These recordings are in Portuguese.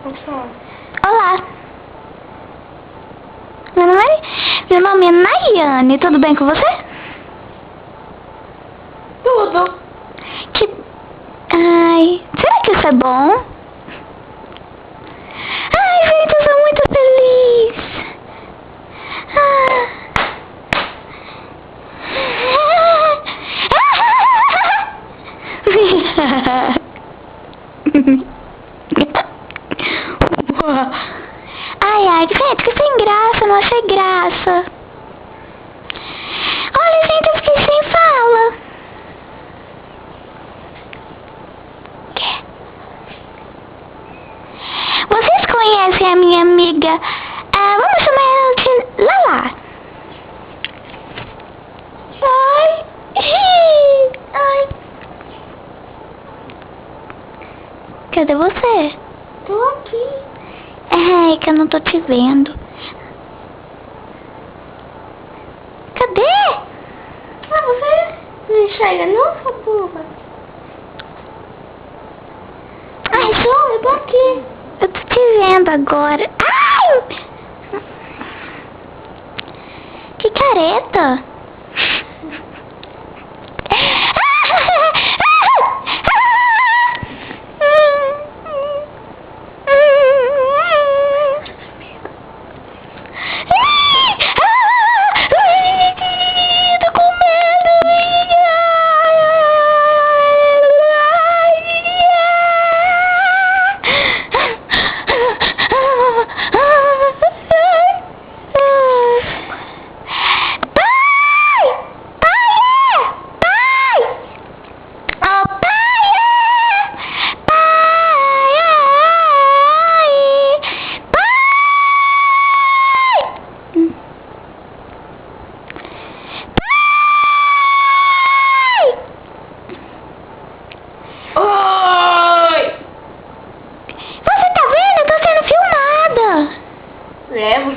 Olá. Meu nome é Nayane. Tudo bem com você? Tudo. Ai, será que isso é bom? Ai, gente, eu sou muito feliz. Ai, ai, gente, que sem graça, não achei graça. Olha, gente, eu fiquei sem fala. Vocês conhecem a minha amiga? Vamos chamar ela de Lala. Ai. Ai. Cadê você? Tô aqui. É que eu não tô te vendo. Cadê? Você não enxerga não, sua burra? Ai, Eu tô aqui. eu tô te vendo agora. Ai! Que careta! Tô com medo!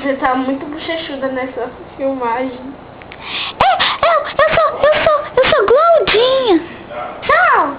Você tá muito bochechuda nessa filmagem. Eu sou Glaudinha. Tchau!